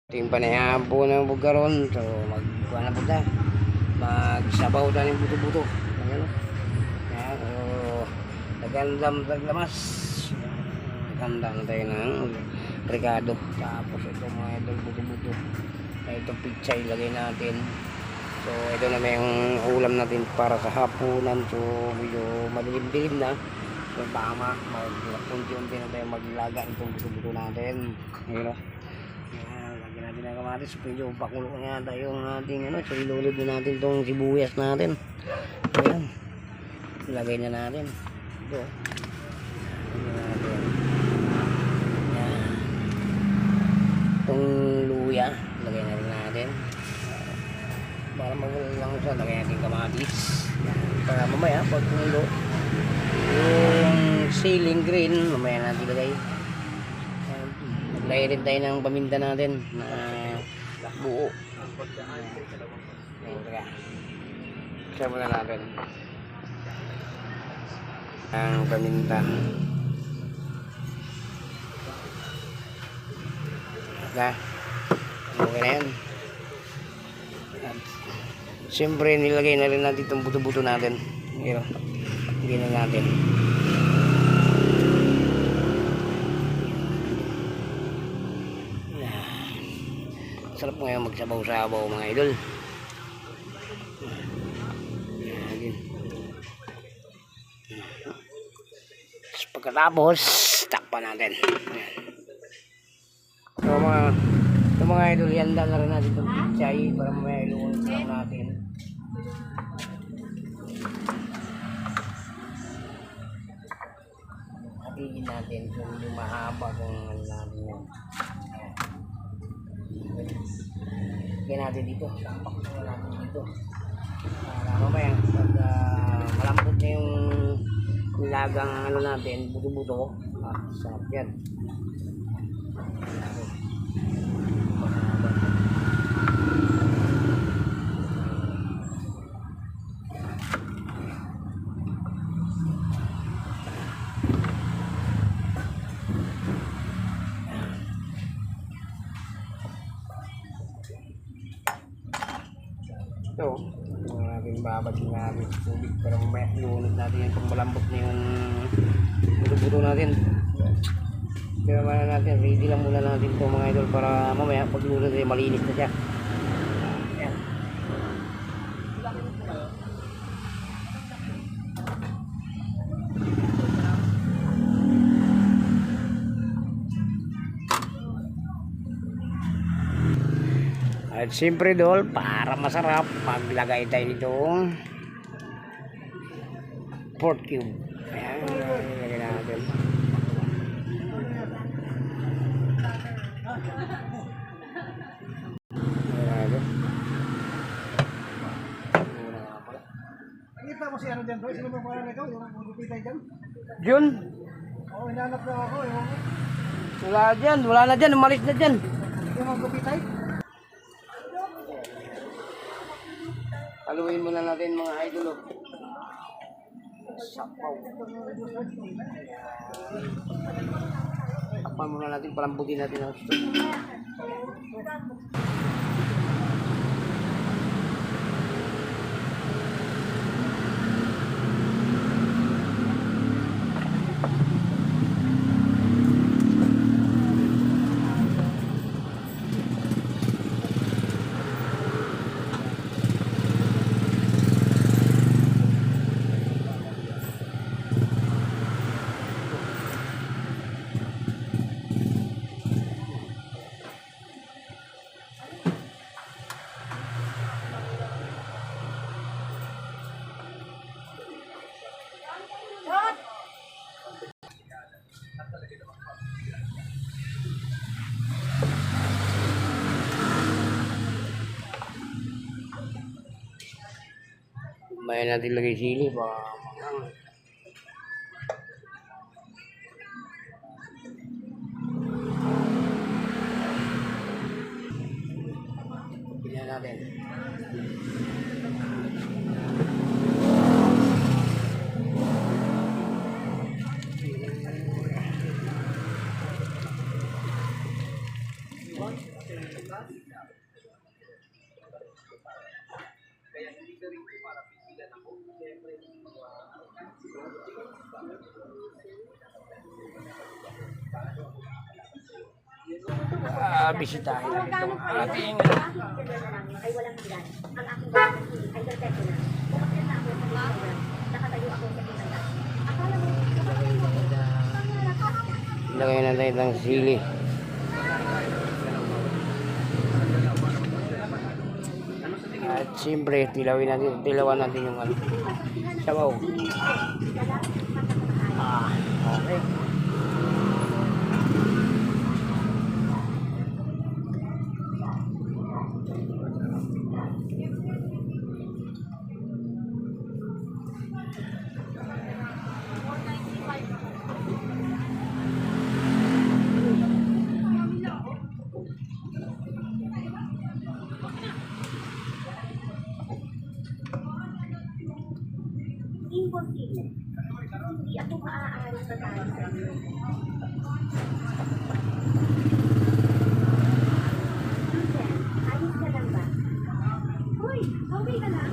Ting panayaan po ng bugaron. So magkuha na po ta. Magsabaw na ng buto-buto. Ayan o. Ayan. So nagandam taglamas. Nagandam tayo ng regado. Tapos ito mga idol buto-buto. Ito pizza ilagay natin. So ito na may ulam natin para sa hapunan. So medyo madilim-dilim na. So baka mag-unti-unti na tayo maglaga itong buto-buto natin. Ayan o. Lagyan natin ang kamatis. Medyo pakulo nga tayo yung ating so ilulod na natin itong sibuyas natin. Ayan. Ilagay na natin. Ito. Ilagay na natin. Ayan. Itong luya. Ilagay na rin natin. Para magulo lang siya. Lagay natin kamatis. Ayan. Para mamaya pag kumulo yung ceiling green mamaya natin ilagay. Maglagay rin tayo ng paminta natin na buo. Kaya muna natin ang paminta. Okay na yan. Siyempre nilagay na rin natin itong buto-buto natin. Hindi na natin. Sarap ngayon magsabaw-sabaw mga idol. Pagkatapos takpan natin. So mga idol, handa na rin natin itong pichay para mamaya ilunod lang natin. Hatiin natin kung hindi mahaba kung ano natin yan. Lagyan natin dito. Sampak natin dito. Para mamaya pag malambot na yung nilagang ano natin, buto-buto. Sarap yan. Ito natin babagin natin sa tubig para mamaya ilunod natin yan kung malambot na yung buto-buto natin. Kaya naman natin, ready lang muna natin ito mga idol para mamaya pag ilunod ay malinis na siya. Ayan. At siyempre dol, para masarap, maglagay tayo nitong pork cube. Ayan, ilagay natin. Nakita mo si ano dyan, bro? Sino ba pangalan ito? Yung magpipitay dyan? Jun? Oo, hinanap na ako. Wala dyan, wala na dyan, umalis na dyan. Yung magpipitay? Haluin muna natin mga idol. Sapaw. Takpan muna natin, palambutin natin ang gusto. May natin lagay sili pa mangang. Pilihan natin. Bisitahin natin itong ating ay walang hanggan. Ang aking pagkakas ay perfecto na. Umakyat na ako sa restaurant. Nakatayo ako sa pinagdas. Akala mo, lagay natin ng sili. At siyempre, tilawan natin yung ano, sabaw. Okay. imposible. Hindi ako maaaring patalo sa iyo. Susan, ayos ka lang ba? Hoy, okay ka lang?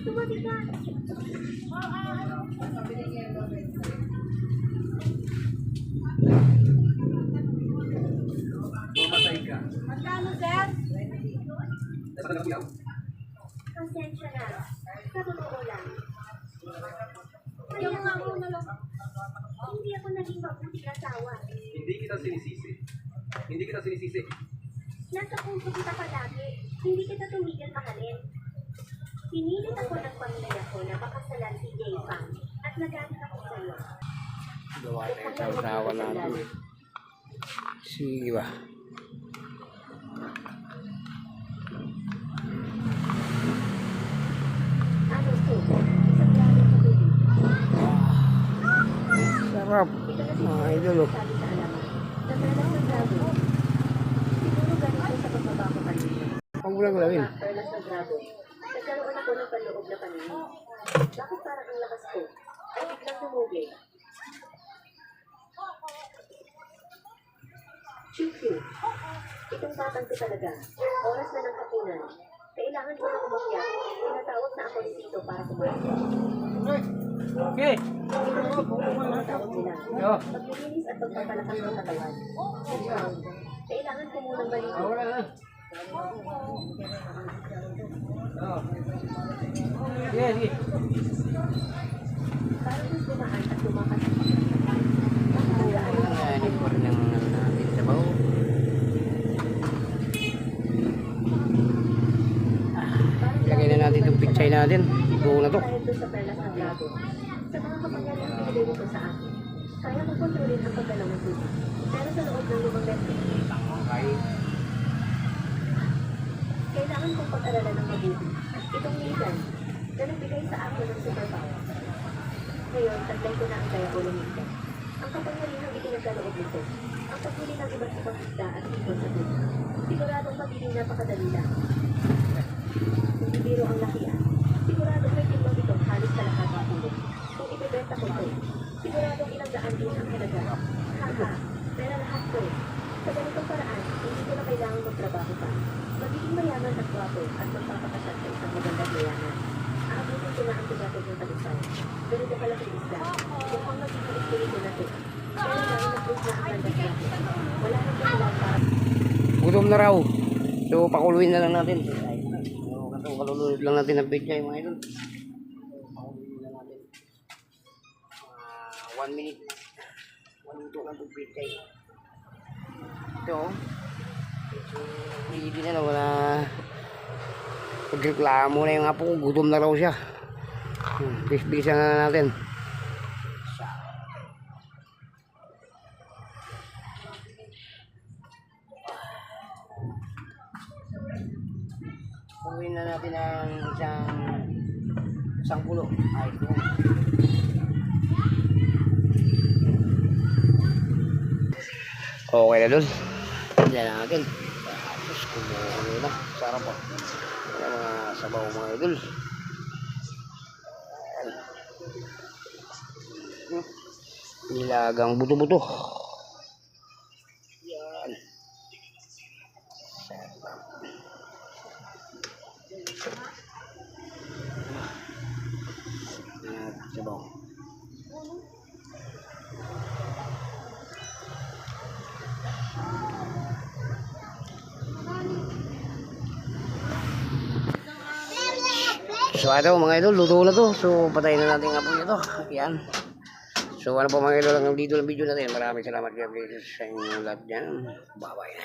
Tumabi ka. Magkano, sir? Pasensya na. Sa totoo lang. Kaya nga ako hindi ako naging mabuting asawa. Hindi kita sinisisi. Hindi kita sinisisi. Nasa puso kita palagi. Hindi kita tumigil mahalin. Pinilit ako ng pamilya ko na pakasalan si Jay Pang at nagalit ako sa iyo. Gawa tayo sa usawa natin. Sige ba? Ano po? Isang lalo sa baby. Sarap. Ito na Mga idol, oh. sabi sa alaman. Naglalas ng grado. Siguro ganito sa pagbaba ko kanina. Huwag mo lang lawin. Perlas ng grado. Nagkaroon ako ng panloob na paningin. Bakit parang ang lakas ko? Ay biglang tumugay. Chuchu. Itong batang ko talaga. Oras na ng kapunan. Kailangan ko na umakyat. Tinatawag na ako dito para kumain. Okay. Ito na siguro ang mga tawag nila. Yo. Paglilinis at pagpapalakas ng katawan. Kailangan ko munang balikin. Wala na. Sige, sige. Parang mas dumaan at lumakas ang pagkakataon. Bakit ang gaano? Ayan, ito rin ang natin sabaw. Ilagay na natin itong pichay natin. Buo na to. Dahil doon sa perlas ng grado. Sa mga kapangyarihan pinili nito sa akin. Kaya ko kontrolin ang paggalaw ng tubig. Pero sa loob ng 5 metro, kailangan kong pag-aralan ng mabuti. Itong Nathan, na nagbigay sa akin ng superpower. Ngayon, taglay ko na ang kaya ko ng Nathan. Ang kapangyarihang itinagkaloob nito. Ang paghuli ng iba't ibang isda at ibon sa tubig. Siguradong magiging napakadali lang. Hindi biro ang lakihan. Siguradong may timbang ito halos sa lahat ng tulog. Kung ibebenta ko ito, siguradong ilang daan din ang halaga. Haha, pero lahat ko. Sa ganitong paraan, hindi ko na kailangan magtrabaho pa. Magiging mayaman at gwapo at magpapakasal sa isang magandang mayaman. Aabutin ko na ang tugatog ng tagumpay. Ganito kalaki isda. Mukhang magiging espiritu na ito. Pero dahil na-proof na ang ganda sa akin, wala nang dahilan para Gutom na raw. So, pakuluin na lang natin. So, kalulunod lang natin ang pichay, mga idol. Pakuluin na natin. 1 minute. 1 minuto lang itong pichay. Ito, so, hindi na wala. Pagreklamo na yung apo ko, gutom na raw siya. Bis-bisan na natin. Pagawin na natin ang isang pulo. Ay, ito. Okay na dun. Diyan natin. Tapos kumulo na. Sarap po. Yan mga sabaw mga idol. Nilagang buto-buto. Yan. Sarap. Sabaw. So ito mga idol, luto na to. So patayin na natin nga po ito. Yan. So ano po mga idol, hanggang dito ng video natin. Maraming salamat kaya sa inyong lahat dyan. Bye bye.